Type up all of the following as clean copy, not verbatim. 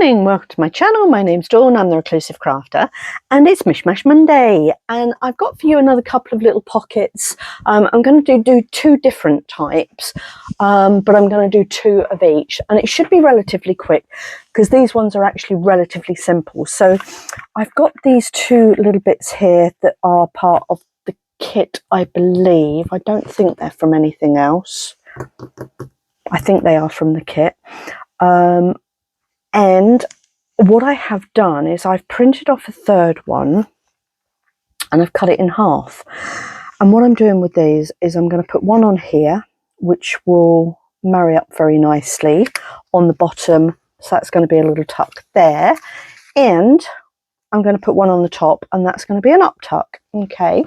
morning, welcome to my channel. My name's Dawn, I'm the Reclusive Crafter, and it's Mishmash Monday, and I've got for you another couple of little pockets. I'm going to do two different types, but I'm going to do two of each, and it should be relatively quick because these ones are actually relatively simple. So I've got these two little bits here that are part of the kit, I believe. I don't think they're from anything else. I think they are from the kit. And what I have done is I've printed off a third one and I've cut it in half. And what I'm doing with these is I'm going to put one on here, which will marry up very nicely on the bottom. So that's going to be a little tuck there. And I'm going to put one on the top, and that's going to be an up tuck. Okay.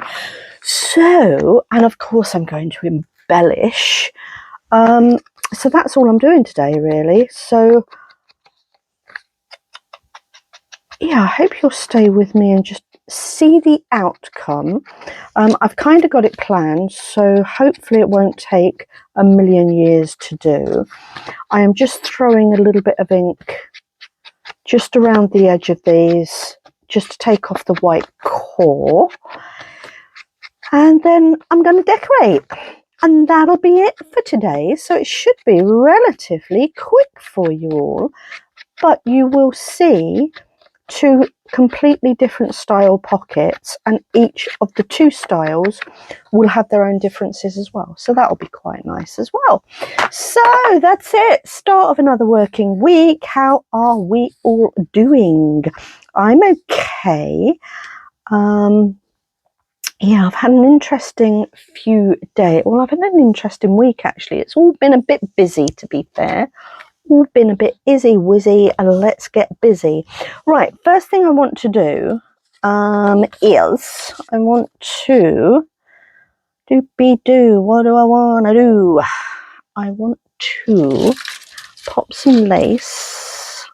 So, and of course I'm going to embellish. So that's all I'm doing today, really. So yeah, I hope you'll stay with me and just see the outcome. I've kind of got it planned, so hopefully it won't take a million years to do. I am just throwing a little bit of ink just around the edge of these, just to take off the white core. And then I'm going to decorate. And that'll be it for today. So it should be relatively quick for you all. But you will see two completely different style pockets, and each of the two styles will have their own differences as well, so that'll be quite nice as well. So that's it, start of another working week. How are we all doing? I'm okay. Yeah, I've had an interesting few days. Well, I've had an interesting week actually. It's all been a bit busy, to be fair. All been a bit izzy-wizzy, and let's get busy. Right, first thing I want to do is I want to doopy-doo. What do I want to do? I want to pop some lace.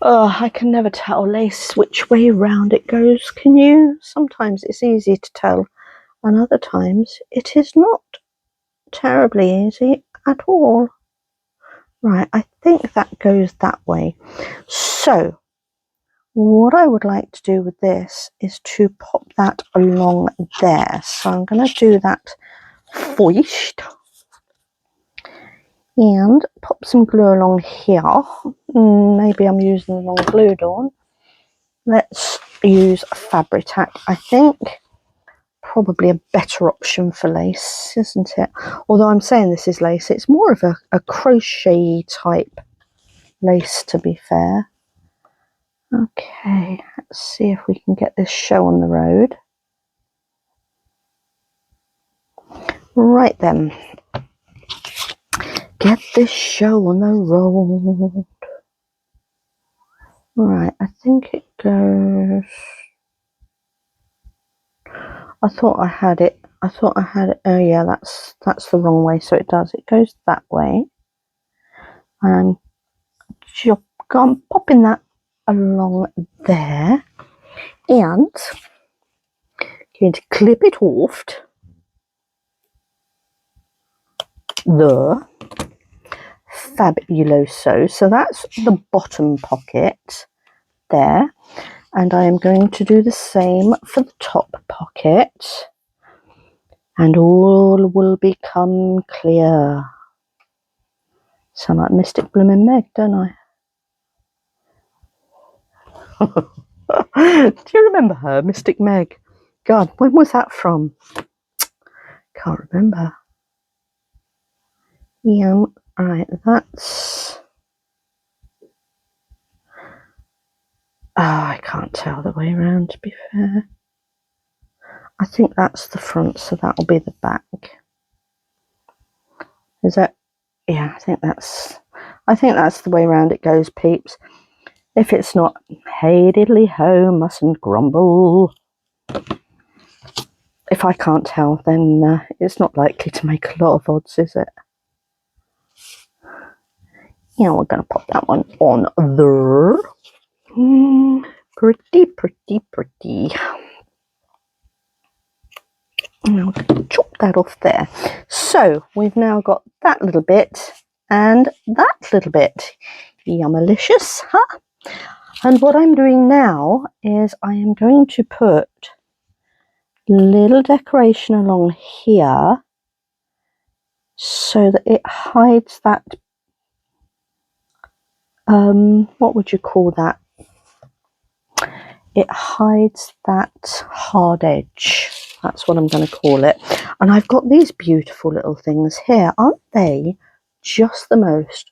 Oh, I can never tell lace which way round it goes, can you? Sometimes it's easy to tell, and other times it is not terribly easy at all. Right, I think that goes that way. So what I would like to do with this is to pop that along there. So I'm going to do that first and pop some glue along here. Maybe I'm using the wrong glue, Dawn. Let's use Fabri-Tac, I think. Probably a better option for lace, isn't it? Although I'm saying this is lace, it's more of a crochet type lace, to be fair. Okay, let's see if we can get this show on the road. Right then, get this show on the road. Right, I think it goes. I thought I had it. Oh yeah, that's the wrong way. So it does. It goes that way. And I'm popping that along there, and going to clip it off the fabuloso. So that's the bottom pocket there, and I am going to do the same for the top pocket, and all will become clear. Sound like Mystic Bloomin' Meg, don't I? Do you remember her, Mystic Meg? God, when was that from? Can't remember. Yeah, right, that's... Oh, I can't tell the way around, to be fair. I think that's the front, so that'll be the back. Is that... Yeah, I think that's the way around it goes, peeps. If it's not, hey diddly ho, mustn't grumble. If I can't tell, then it's not likely to make a lot of odds, is it? Yeah, we're going to pop that one on there. Pretty, pretty, pretty. And I'll chop that off there. So we've now got that little bit, and that little bit. Yummalicious, huh? And what I'm doing now is I am going to put little decoration along here so that it hides that, what would you call that? It hides that hard edge. That's what I'm going to call it. And I've got these beautiful little things here. Aren't they just the most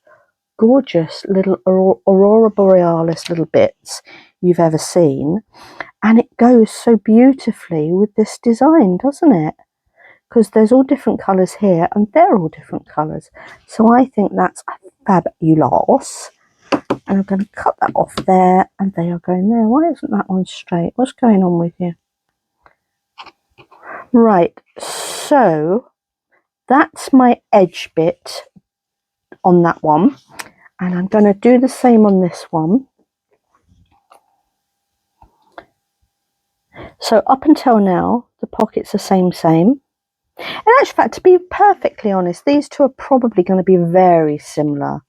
gorgeous little Aurora Borealis little bits you've ever seen? And it goes so beautifully with this design, doesn't it? Because there's all different colours here and they're all different colours. So I think that's fabulous. And I'm going to cut that off there, and they are going there. Why isn't that one straight? What's going on with you? Right, so that's my edge bit on that one, and I'm going to do the same on this one. So up until now, the pockets are same. In actual fact, to be perfectly honest, these two are probably going to be very similar.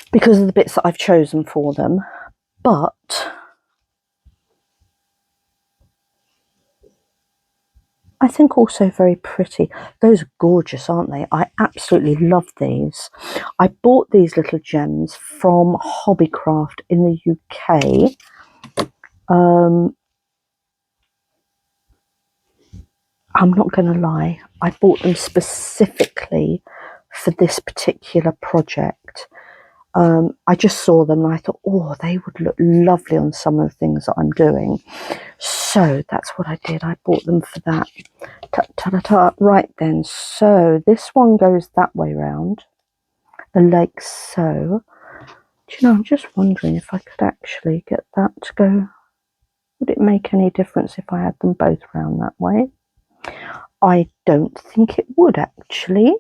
Because of the bits that I've chosen for them, but I think also very pretty. Those are gorgeous, aren't they? I absolutely love these. I bought these little gems from Hobbycraft in the UK. I'm not going to lie, I bought them specifically for this particular project. I just saw them and I thought, oh, they would look lovely on some of the things that I'm doing. So that's what I did. I bought them for that. Ta-ta-ta-ta. Right then, so this one goes that way round, like so. Do you know, I'm just wondering if I could actually get that to go. Would it make any difference if I had them both round that way? I don't think it would actually.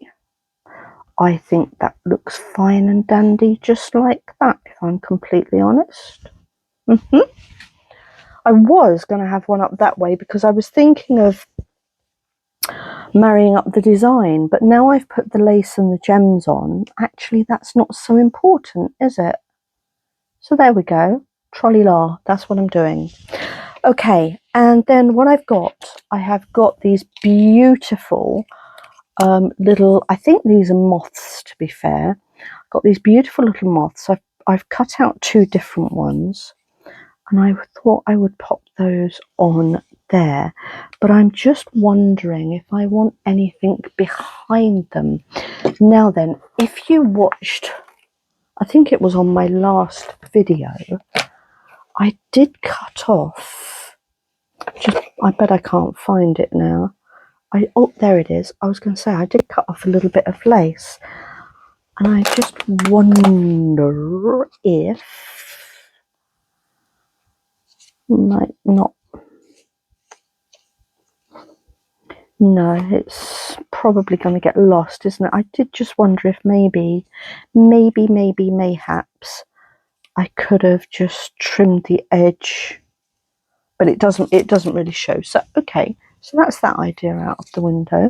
I think that looks fine and dandy just like that, if I'm completely honest. I was going to have one up that way because I was thinking of marrying up the design, but now I've put the lace and the gems on, actually that's not so important, is it? So there we go. Trolley-la, that's what I'm doing. Okay, and then what I have got these beautiful little, I think these are moths to be fair. I've got these beautiful little moths. I've cut out two different ones, and I thought I would pop those on there, but I'm just wondering if I want anything behind them. Now then, if you watched, I think it was on my last video, I did cut off, I bet I can't find it now. Oh, there it is. I was going to say I did cut off a little bit of lace, and I just wonder if might not. No, it's probably going to get lost, isn't it? I did just wonder if mayhaps I could have just trimmed the edge, but it doesn't really show. So okay, so that's that idea out of the window.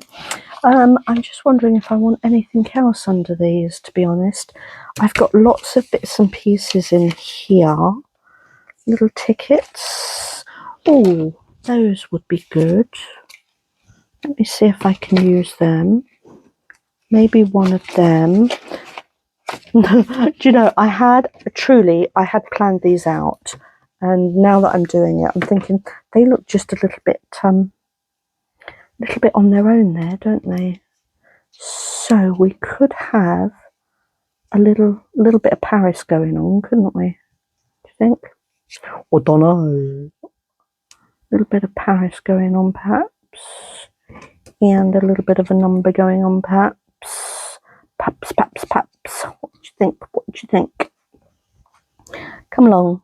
I'm just wondering if I want anything else under these, to be honest. I've got lots of bits and pieces in here. Little tickets. Oh, those would be good. Let me see if I can use them. Maybe one of them. Do you know, I had planned these out, and now that I'm doing it, I'm thinking they look just a little bit on their own there, don't they? So we could have a little bit of Paris going on, couldn't we? Do you think? I don't know. A little bit of Paris going on, perhaps. And a little bit of a number going on, perhaps. Perhaps. What do you think? Come along.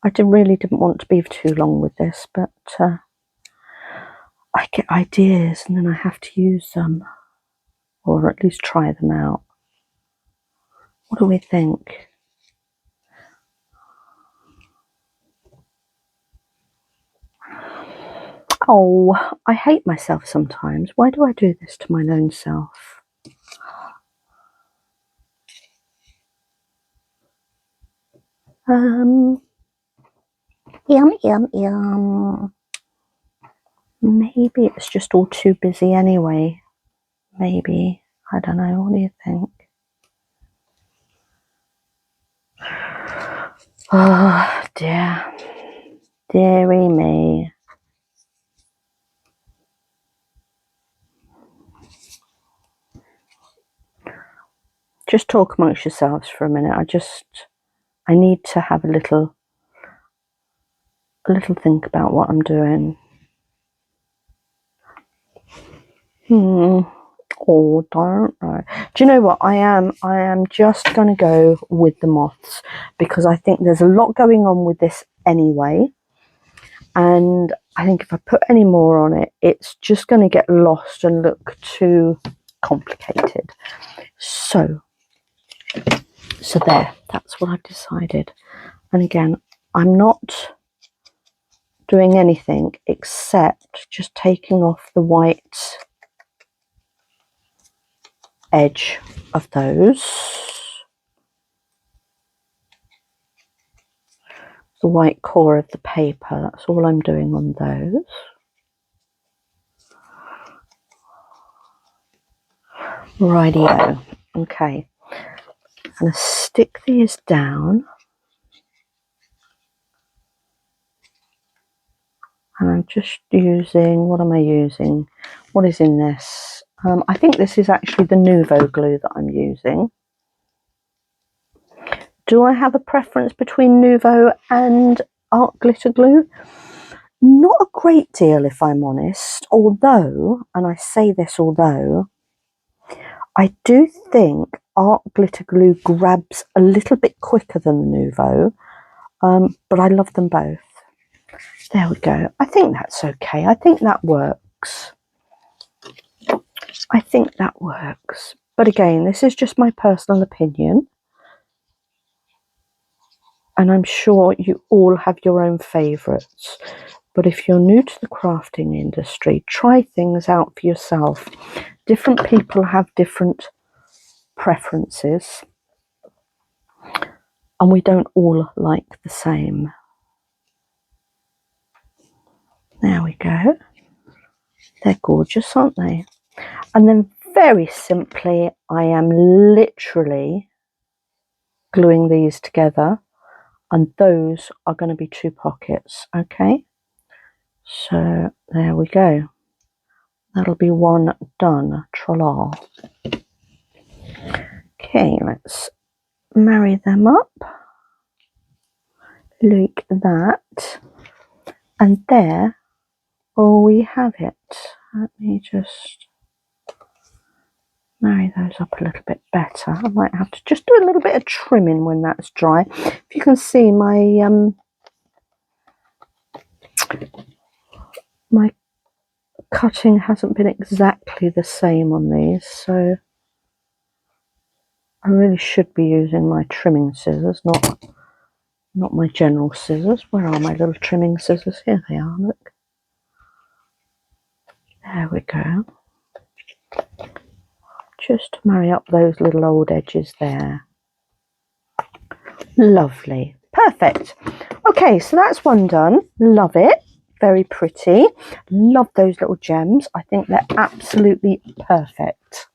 I really didn't want to be too long with this, but I get ideas and then I have to use them, or at least try them out. What do we think? Oh, I hate myself sometimes. Why do I do this to my own self? Yum, yum, yum. Maybe it's just all too busy anyway. Maybe. I don't know. What do you think? Oh, dear. Dearie me. Just talk amongst yourselves for a minute. I need to have a little think about what I'm doing. Oh, don't know. Do you know what? I am just going to go with the moths because I think there's a lot going on with this anyway. And I think if I put any more on it, it's just going to get lost and look too complicated. So there, that's what I've decided. And again, I'm not doing anything except just taking off the white edge of those, the white core of the paper. That's all I'm doing on those. Rightio. Okay, I'm going to stick these down, and I'm just using, what am I using? What is in this? I think this is actually the Nuvo glue that I'm using. Do I have a preference between Nuvo and art glitter glue? Not a great deal, if I'm honest, although, and I say this although, I do think art glitter glue grabs a little bit quicker than the Nuvo, but I love them both. There we go. I think that's okay. I think that works. I think that works. But again, this is just my personal opinion. And I'm sure you all have your own favourites. But if you're new to the crafting industry, try things out for yourself. Different people have different preferences. And we don't all like the same. There we go. They're gorgeous, aren't they? And then very simply, I am literally gluing these together. And those are going to be 2 pockets, okay? So there we go. That'll be one done. Tra-la. Okay, let's marry them up like that. And there we have it. Let me just marry those up a little bit better. I might have to just do a little bit of trimming when that's dry. If you can see, my cutting hasn't been exactly the same on these, so I really should be using my trimming scissors, not my general scissors. Where are my little trimming scissors? Here they are, look. There we go. Just to marry up those little old edges there. Lovely. Perfect. Okay, so that's one done. Love it. Very pretty. Love those little gems. I think they're absolutely perfect.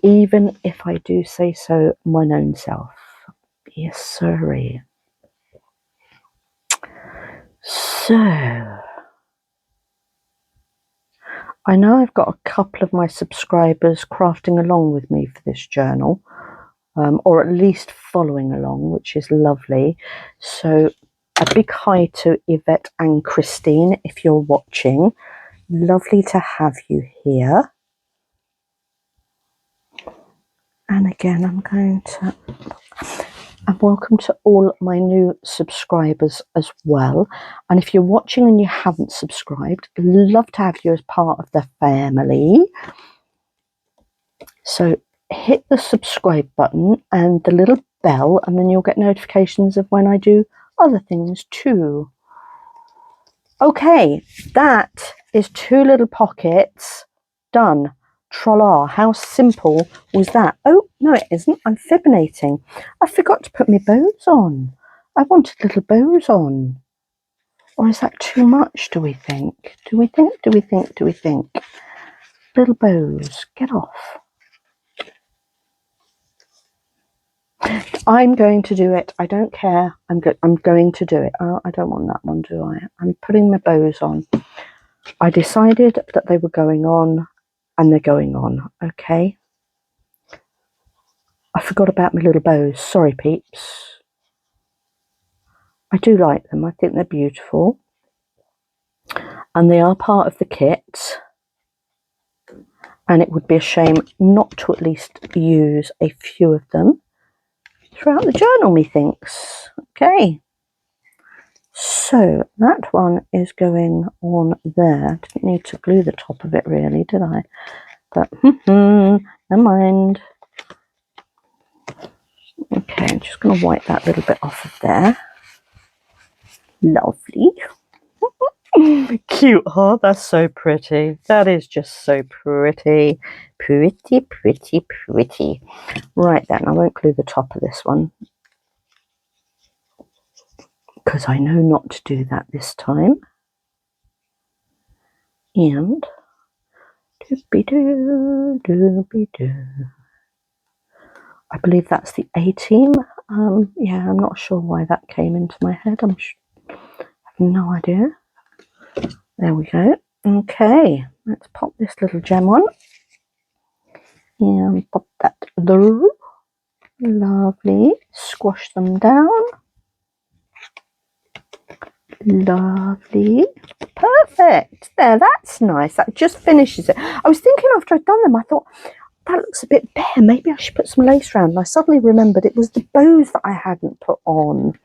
Even if I do say so my own self. Yes, sirree. So, I know I've got a couple of my subscribers crafting along with me for this journal, or at least following along, which is lovely. So a big hi to Yvette and Christine if you're watching. Lovely to have you here. And again, and welcome to all my new subscribers as well. And if you're watching and you haven't subscribed, love to have you as part of the family. So hit the subscribe button and the little bell, and then you'll get notifications of when I do other things too. Okay, that is 2 little pockets done. Trolla, how simple was that? Oh, no it isn't, I'm fibinating. I forgot to put my bows on. I wanted little bows on. Or is that too much, do we think? Do we think? Little bows, get off. I'm going to do it. I don't care. I'm going to do it. Oh, I don't want that one, do I? I'm putting my bows on. I decided that they were going on, and they're going on. Okay. I forgot about my little bows. Sorry, peeps. I do like them. I think they're beautiful. And they are part of the kit. And it would be a shame not to at least use a few of them throughout the journal, methinks. Okay. So that one is going on there. Didn't need to glue the top of it really, did I? But never mind. Okay, I'm just going to wipe that little bit off of there. Lovely. Cute, huh? That's so pretty. That is just so pretty. Pretty. Right then, I won't glue the top of this one, because I know not to do that this time. And doobie-doo. I believe that's the A team. Yeah, I'm not sure why that came into my head. I have no idea. There we go. Okay, let's pop this little gem on. And pop that there. Lovely. Squash them down. Lovely. Perfect. There, that's nice. That just finishes it. I was thinking after I'd done them, I thought, that looks a bit bare. Maybe I should put some lace around. And I suddenly remembered it was the bows that I hadn't put on,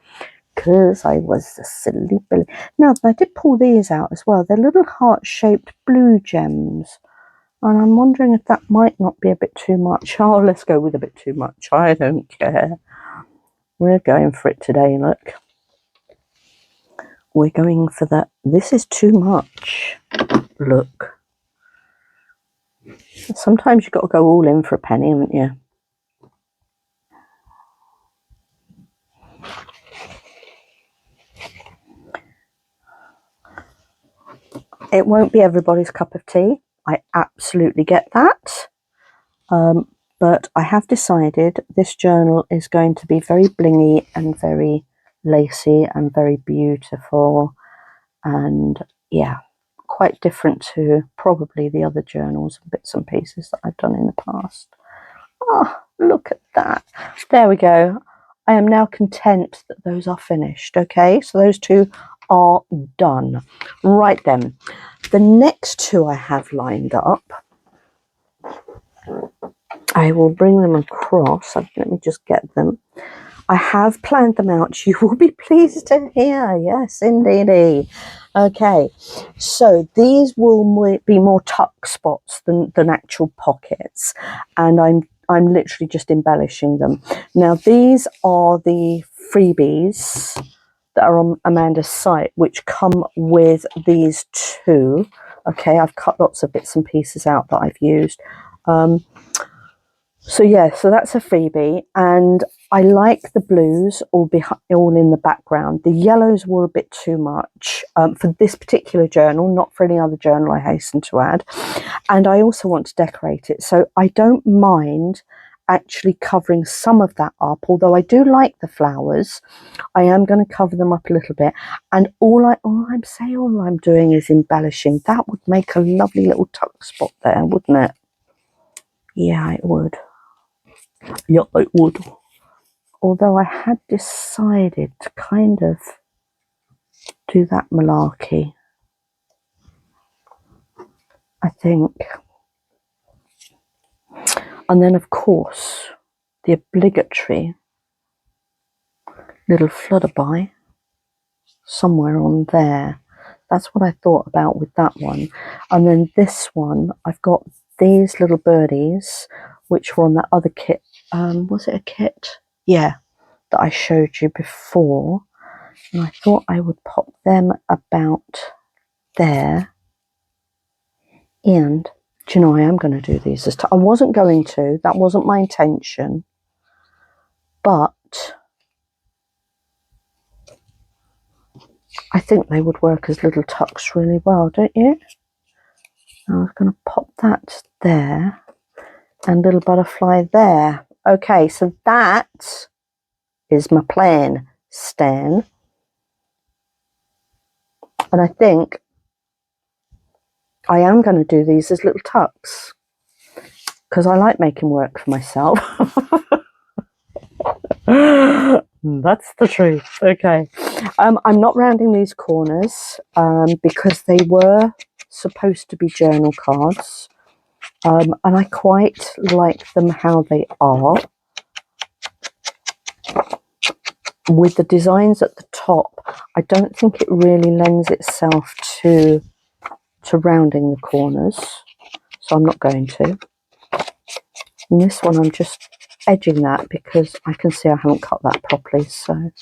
because I was a silly Billy. Now, I did pull these out as well. They're little heart-shaped blue gems. And I'm wondering if that might not be a bit too much. Oh, let's go with a bit too much. I don't care. We're going for it today, look. We're going for that. This is too much. Look. Sometimes you've got to go all in for a penny, haven't you? It won't be everybody's cup of tea. I absolutely get that. But I have decided this journal is going to be very blingy and very lacy and very beautiful. And yeah, quite different to probably the other journals and bits and pieces that I've done in the past. Oh, look at that. There we go. I am now content that those are finished. Okay, so those 2 are done. Right then, the next 2 I have lined up, I will bring them across. Let me just get them. I have planned them out. You will be pleased to hear. Yes, indeedy. Okay, so these will be more tuck spots than actual pockets, and I'm literally just embellishing them. Now, these are the freebies that are on Amanda's site, which come with these 2. Okay, I've cut lots of bits and pieces out that I've used. So yeah, so that's a freebie, and I like the blues all in the background. The yellows were a bit too much for this particular journal, not for any other journal, I hasten to add. And I also want to decorate it, so I don't mind actually covering some of that up. Although I do like the flowers, I am going to cover them up a little bit. And all I'm doing is embellishing. That would make a lovely little tuck spot there, wouldn't it? Yeah, it would. Yeah, it would. Although I had decided to kind of do that malarkey, I think. And then, of course, the obligatory little flutterby somewhere on there. That's what I thought about with that one. And then this one, I've got these little birdies, which were on that other kit. Was it a kit? Yeah, that I showed you before. And I thought I would pop them about there. And do you know, I am going to do these as I wasn't going to, that wasn't my intention, but I think they would work as little tucks really well, don't you? I was going to pop that there and little butterfly there. Okay, so that is my plan, Stan. And I think I am going to do these as little tucks because I like making work for myself. That's the truth. Okay. I'm not rounding these corners because they were supposed to be journal cards. And I quite like them how they are. With the designs at the top, I don't think it really lends itself to rounding the corners. So I'm not going to. And this one I'm just edging that because I can see I haven't cut that properly. So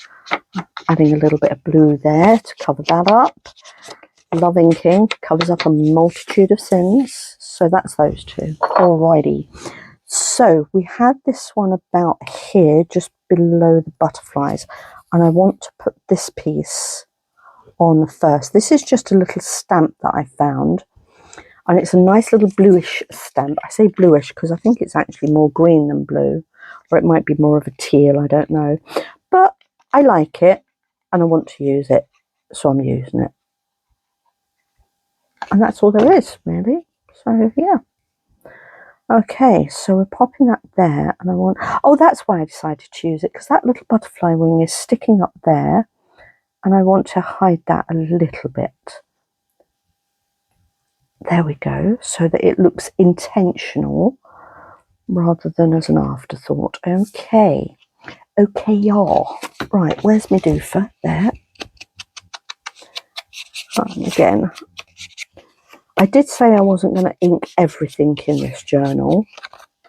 adding a little bit of blue there to cover that up. Love inking covers up a multitude of sins. So that's those two. Alrighty. So we had this one about here, just below the butterflies. And I want to put this piece on first. This is just a little stamp that I found. And it's a nice little bluish stamp. I say bluish because I think it's actually more green than blue. Or it might be more of a teal, I don't know. But I like it and I want to use it. So I'm using it. And that's all there is, really. So, yeah. Okay, so we're popping that there. And I want... Oh, that's why I decided to use it. Because that little butterfly wing is sticking up there. And I want to hide that a little bit. There we go, so that it looks intentional rather than as an afterthought. Okay, y'all. Right, where's my doofer? There. And again, I did say I wasn't going to ink everything in this journal.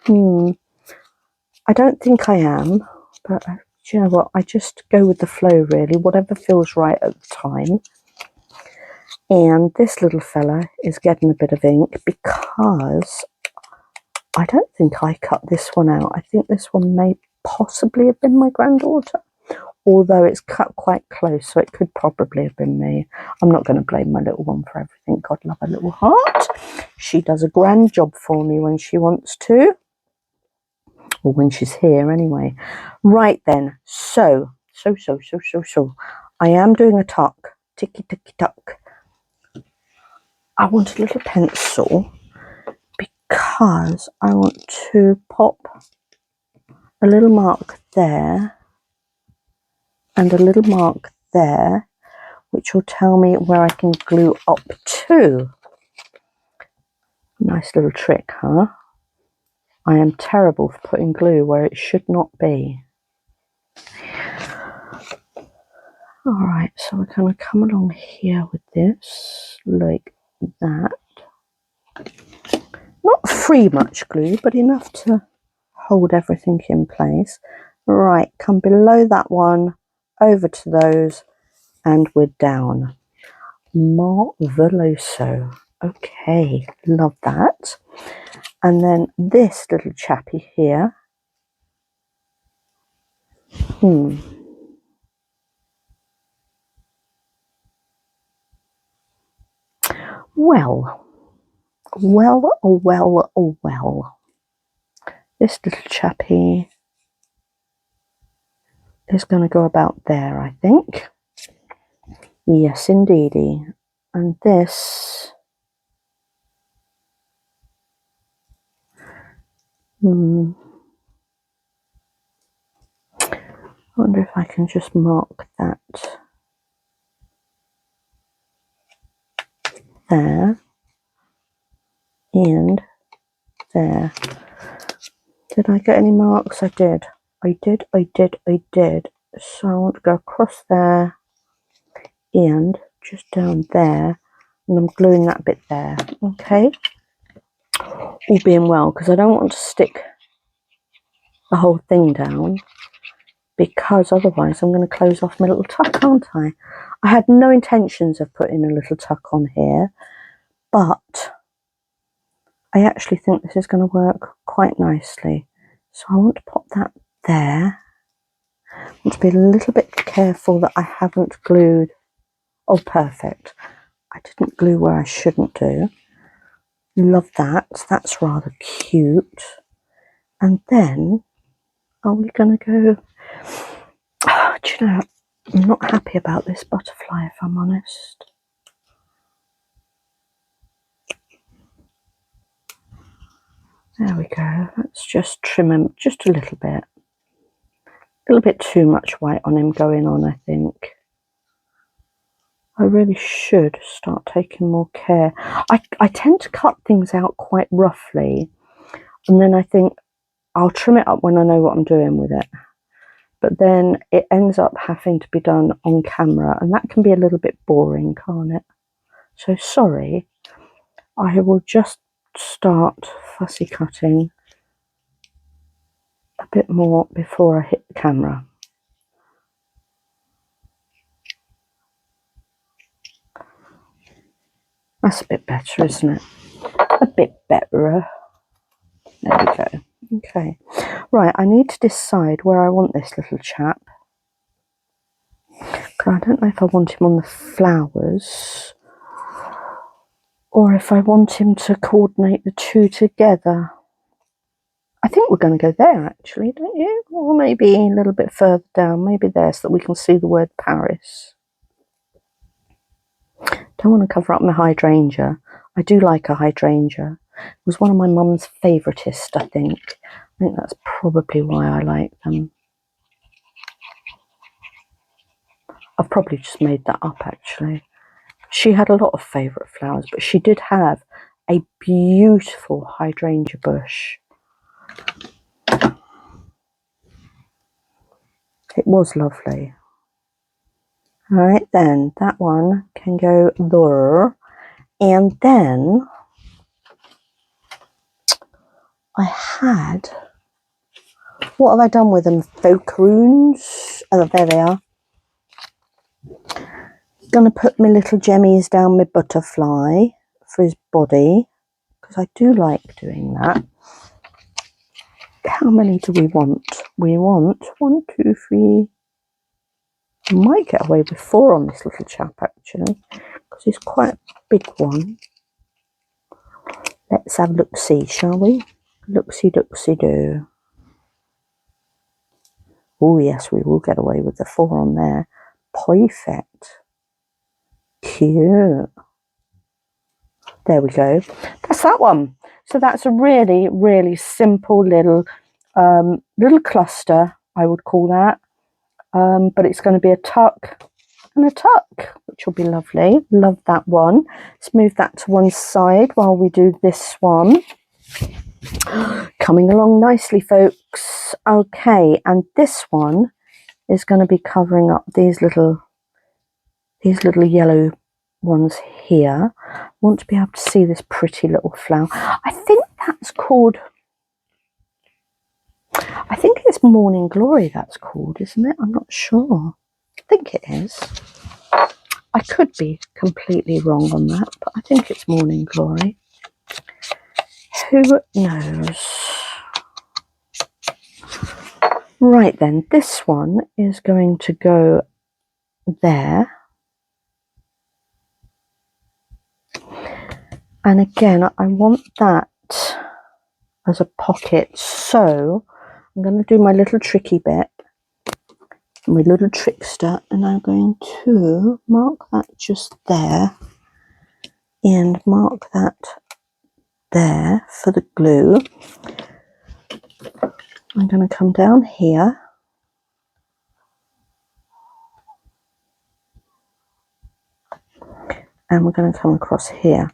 I don't think I am, but do you know what? I just go with the flow, really, whatever feels right at the time. And this little fella is getting a bit of ink because I don't think I cut this one out. I think this one may possibly have been my granddaughter, although it's cut quite close, so it could probably have been me. I'm not going to blame my little one for everything. God love her little heart. She does a grand job for me when she wants to, or when she's here anyway. Right then, so. I am doing a tuck, ticky ticky tuck. I want a little pencil because I want to pop a little mark there and a little mark there, which will tell me where I can glue up to. Nice little trick, huh? I am terrible for putting glue where it should not be. Alright, so we're going to come along here with this, like that. Not free much glue, but enough to hold everything in place. Right, come below that one, over to those, and we're down. Marveloso. Okay, love that. And then this little chappy here. Well. This little chappy is going to go about there, I think. Yes, indeedy. And this... I wonder if I can just mark that there and there. Did I get any marks? I did. I did. So I want to go across there and just down there, and I'm gluing that bit there. Okay. All being well, because I don't want to stick the whole thing down. because otherwise I'm going to close off my little tuck, aren't I? I had no intentions of putting a little tuck on here, but I actually think this is going to work quite nicely. So I want to pop that there. I want to be a little bit careful that I haven't glued. Oh, perfect. I didn't glue where I shouldn't do. Love that. That's rather cute. And then, are we going to go... Oh, do you know, I'm not happy about this butterfly, if I'm honest. There we go. Let's just trim him just a little bit. A little bit too much white on him going on, I think. I really should start taking more care. I tend to cut things out quite roughly, and then I think I'll trim it up when I know what I'm doing with it. But then it ends up having to be done on camera, and that can be a little bit boring, can't it? So sorry, I will just start fussy cutting a bit more before I hit the camera. That's a bit better, isn't it? A bit better. There we go. Okay. Right, I need to decide where I want this little chap. I don't know if I want him on the flowers or if I want him to coordinate the two together. I think we're going to go there, actually, don't you? Or maybe a little bit further down, maybe there, so that we can see the word Paris. Don't want to cover up my hydrangea. I do like a hydrangea. It was one of my mum's favouriteest, I think. I think that's probably why I like them. I've probably just made that up, actually. She had a lot of favourite flowers, but she did have a beautiful hydrangea bush. It was lovely. All right, then that one can go there. And then I had, what have I done with them? Faucrunes. Oh, there they are. Gonna put my little gemmies down my butterfly for his body, because I do like doing that. How many do we want? We want 1, 2, 3. I might get away with 4 on this little chap, actually, because he's quite a big one. Let's have a look-see, shall we? Look-see-do. Oh, yes, we will get away with the 4 on there. Perfect. Cute. There we go. That's that one. So that's a really, really simple little cluster, I would call that. But it's going to be a tuck and a tuck, which will be lovely. Love that one. Let's move that to one side while we do this one. Coming along nicely, folks. Okay, and this one is going to be covering up these little yellow ones here. I want to be able to see this pretty little flower. I think that's called, I think it's Morning Glory that's called, isn't it? I'm not sure. I think it is. I could be completely wrong on that, but I think it's Morning Glory. Who knows? Right then, this one is going to go there. And again, I want that as a pocket, so I'm going to do my little tricky bit, my little trickster, and I'm going to mark that just there and mark that there for the glue. I'm going to come down here and we're going to come across here.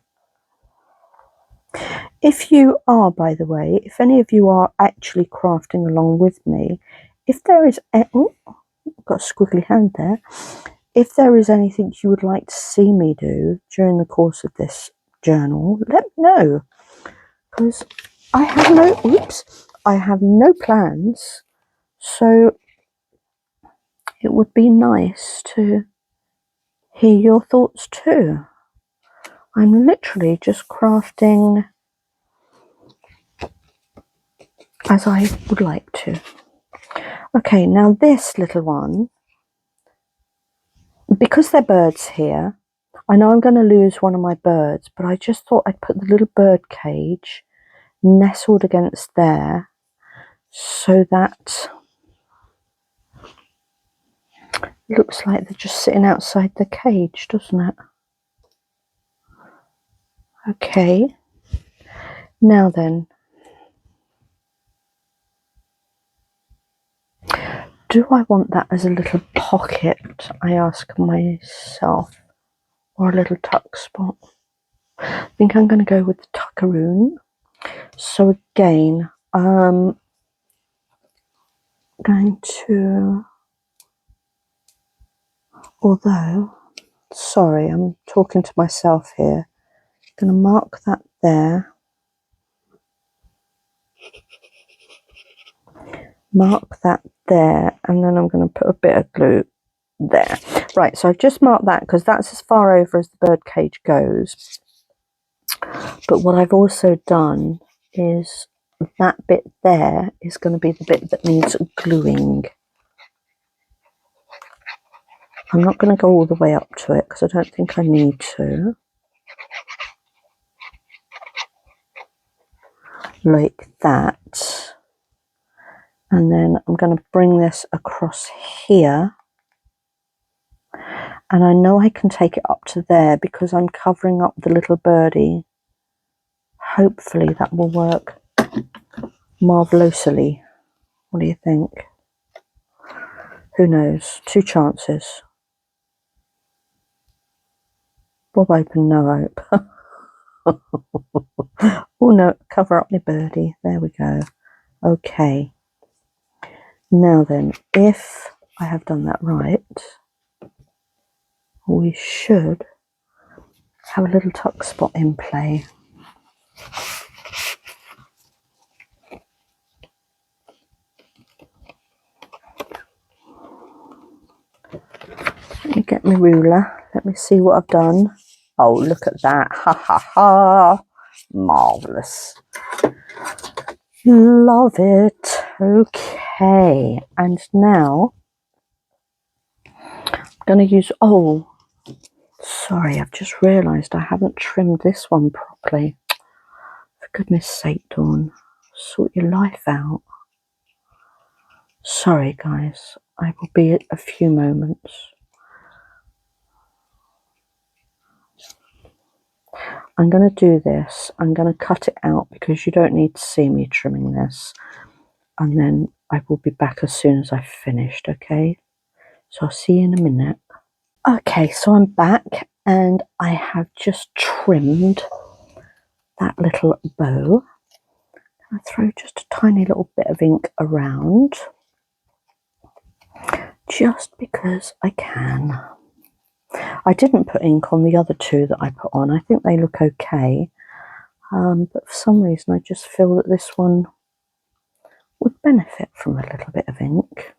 If you are, by the way, if any of you are actually crafting along with me, if there is oh, I've got a squiggly hand there. If there is anything you would like to see me do during the course of this journal, let me know, because I have no plans. So it would be nice to hear your thoughts too. I'm literally just crafting as I would like to. Okay, now this little one, because they're birds here, I know I'm going to lose one of my birds, but I just thought I'd put the little bird cage nestled against there so that it looks like they're just sitting outside the cage, doesn't it? Okay, now then, do I want that as a little pocket, I ask myself, or a little tuck spot? I think I'm going to go with the tuckaroon. So again, I'm going to, although, sorry, I'm talking to myself here, I'm going to mark that there, mark that there, and then I'm going to put a bit of glue there. Right, so I've just marked that because that's as far over as the bird cage goes. But what I've also done is that bit there is going to be the bit that needs gluing. I'm not going to go all the way up to it because I don't think I need to. Like that. And then I'm going to bring this across here. And I know I can take it up to there because I'm covering up the little birdie. Hopefully that will work marvellously. What do you think? Who knows? 2 chances. Bob open, no hope. Oh no, cover up my birdie. There we go. Okay. Now then, if I have done that right, we should have a little tuck spot in play. Let me get my ruler. Let me see what I've done. Oh, look at that. Ha ha ha. Marvellous. Love it. Okay. And now I'm going to use, oh, sorry, I've just realised I haven't trimmed this one properly. For goodness sake, Dawn, sort your life out. Sorry, guys. I will be a few moments. I'm going to do this. I'm going to cut it out because you don't need to see me trimming this. And then I will be back as soon as I've finished, okay? So I'll see you in a minute. Okay, so I'm back and I have just trimmed that little bow. I throw just a tiny little bit of ink around just because I can. I didn't put ink on the other 2 that I put on. I think they look okay. But for some reason I just feel that this one would benefit from a little bit of ink.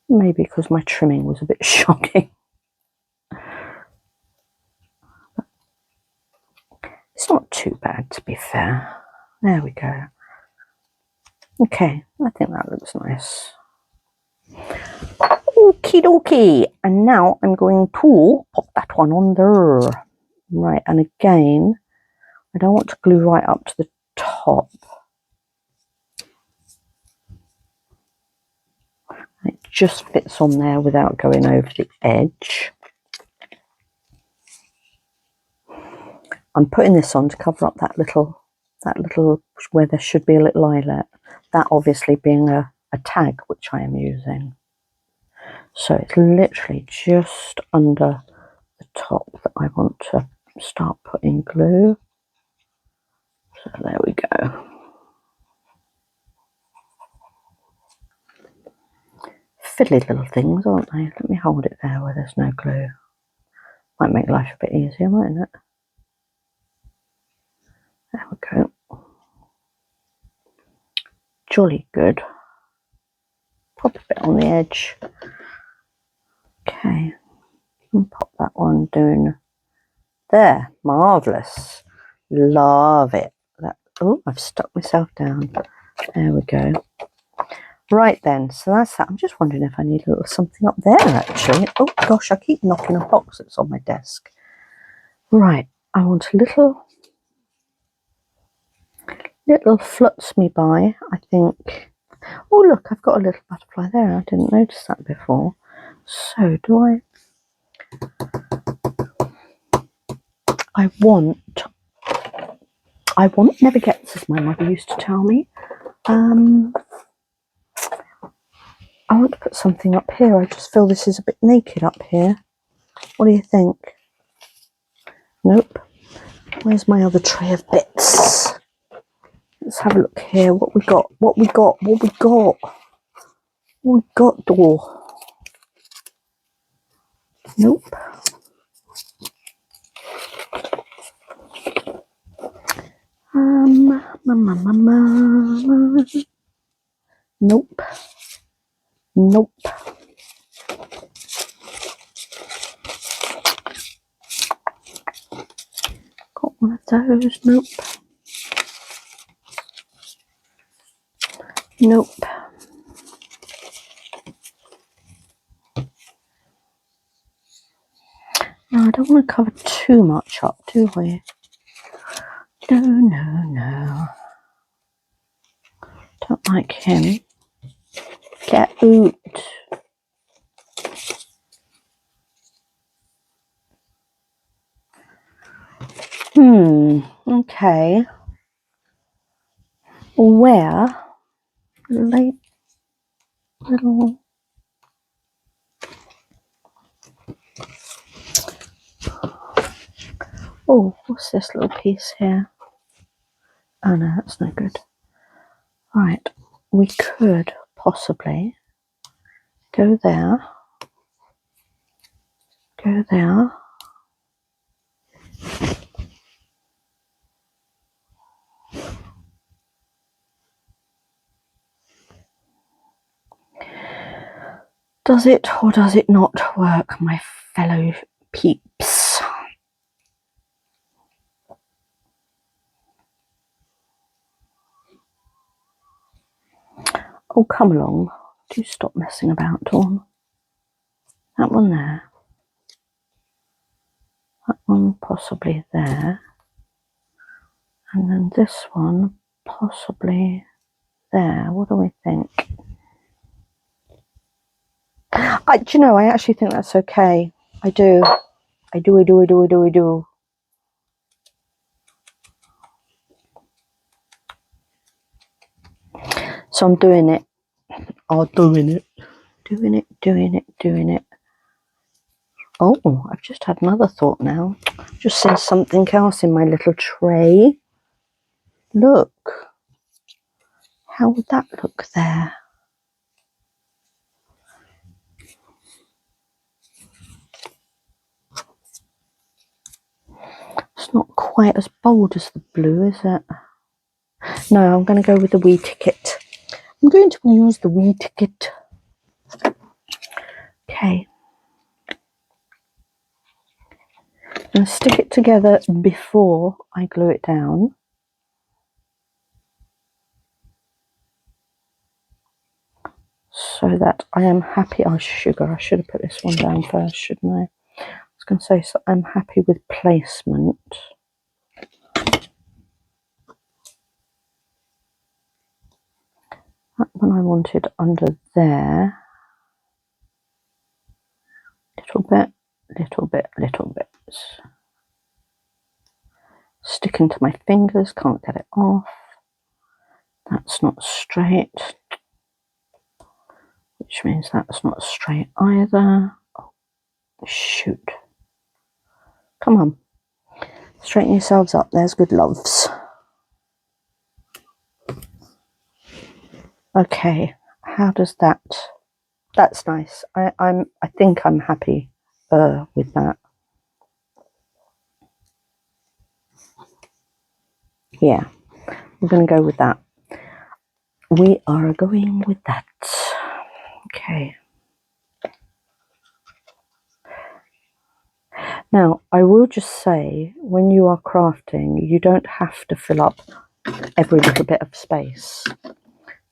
Maybe because my trimming was a bit shocking. It's not too bad, to be fair. There we go. Okay, I think that looks nice. Okie dokie. And now I'm going to pop that one on there. Right, and again, I don't want to glue right up to the top. It just fits on there without going over the edge. I'm putting this on to cover up that little where there should be a little eyelet. That obviously being a tag which I am using. So it's literally just under the top that I want to start putting glue. So there we go. Fiddly little things, aren't they? Let me hold it there where there's no glue. Might make life a bit easier, mightn't it? There we go. Jolly good. pop a bit on the edge. Okay, and pop that one down there. Marvellous. Love it. Oh, I've stuck myself down. There we go. Right then, so that's that. I'm just wondering if I need a little something up there actually. Oh gosh, I keep knocking a box that's on my desk. Right, I want a little fluts me by, I think. Oh look, I've got a little butterfly there. I didn't notice that before. So do I want never gets, as my mother used to tell me. I want to put something up here. I just feel this is a bit naked up here. What do you think? Nope. Where's my other tray of bits? Let's have a look here. What we got? What we got? What we got? What we got, door? Nope. Nope. Nope. Got one of those. Nope. Nope. No, I don't want to cover too much up, do we? No, no, no. Don't like him. Get out. Okay. Where? Little. Oh, what's this little piece here? Oh no, that's no good. Right, we could possibly go there. Go there. Does it or does it not work, my fellow peeps? Oh, come along. Do stop messing about, Dawn. That one there. That one possibly there. And then this one possibly there. What do we think? Do you know, I actually think that's okay. I do. I do. So I'm doing it. Oh, doing it. Doing it. Oh, I've just had another thought now. Just seen something else in my little tray. Look. How would that look there? It's not quite as bold as the blue, is it? No, I'm going to go with the wee ticket. I'm going to use the wee ticket. Okay. I'm going to stick it together before I glue it down. So that I am happy. Oh, sugar. I should have put this one down first, shouldn't I? I was going to say, so I'm happy with placement. That one I wanted under there. Little bit. Sticking to my fingers, can't get it off. That's not straight, which means that's not straight either. Oh, shoot. Come on. Straighten yourselves up. There's good loves. Okay, how does that? That's nice. I think I'm happy with that. Yeah, we're going to go with that. We are going with that. Okay. Now, I will just say, when you are crafting, you don't have to fill up every little bit of space.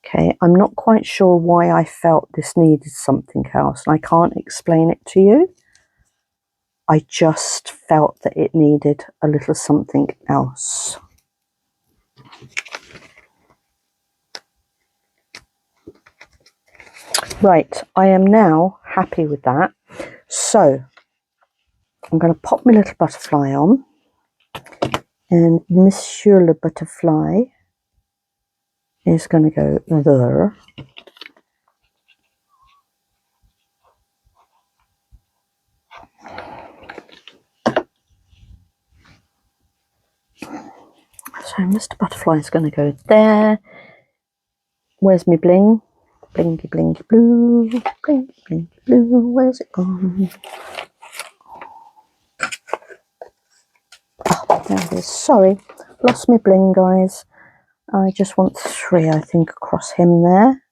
Okay, I'm not quite sure why I felt this needed something else, and I can't explain it to you. I just felt that it needed a little something else. Right, I am now happy with that. So I'm going to pop my little butterfly on, and Monsieur le Butterfly is going to go there. So Mr. Butterfly is going to go there. Where's my bling? Blinky, blinky, blue. Blinky, blinky, blue. Where's it gone? Oh, there it is. Sorry, lost my bling, guys. I just want 3, I think, across him there.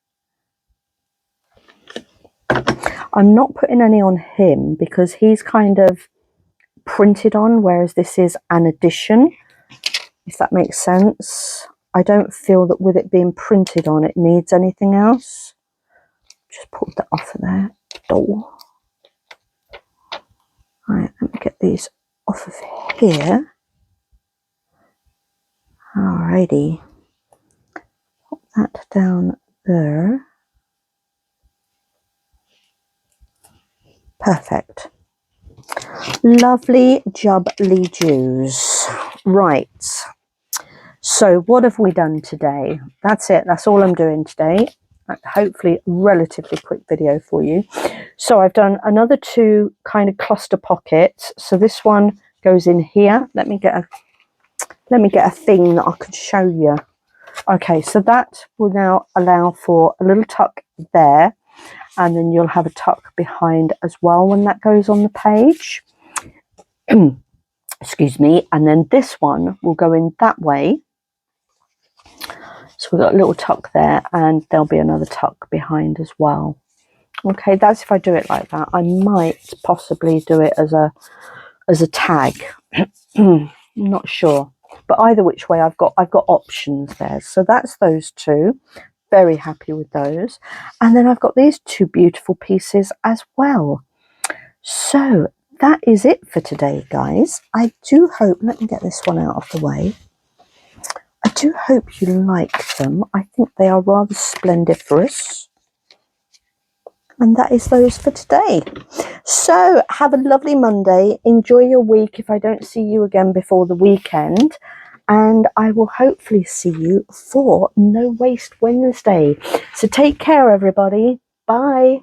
I'm not putting any on him because he's kind of printed on, whereas this is an addition, if that makes sense. I don't feel that with it being printed on it needs anything else. Just pulled that off of there. Oh. Right, let me get these off of here. Alrighty. Put that down there. Perfect. Lovely jubbly juice. Right. So what have we done today? That's it. That's all I'm doing today. Hopefully relatively quick video for you. So I've done another 2 kind of cluster pockets. So this one goes in here. Let me get a thing that I could show you. Okay, so that will now allow for a little tuck there, and then you'll have a tuck behind as well when that goes on the page. Excuse me. And then this one will go in that way. So we've got a little tuck there, and there'll be another tuck behind as well. Okay, that's if I do it like that. I might possibly do it as a tag. Not sure, but either which way, I've got options there. So that's those 2. Very happy with those. And then I've got these 2 beautiful pieces as well. So that is it for today, guys. I do hope, let me get this one out of the way. I do hope you like them. I think they are rather splendiferous. And that is those for today. So have a lovely Monday. Enjoy your week if I don't see you again before the weekend. And I will hopefully see you for No Waste Wednesday. So take care, everybody. Bye.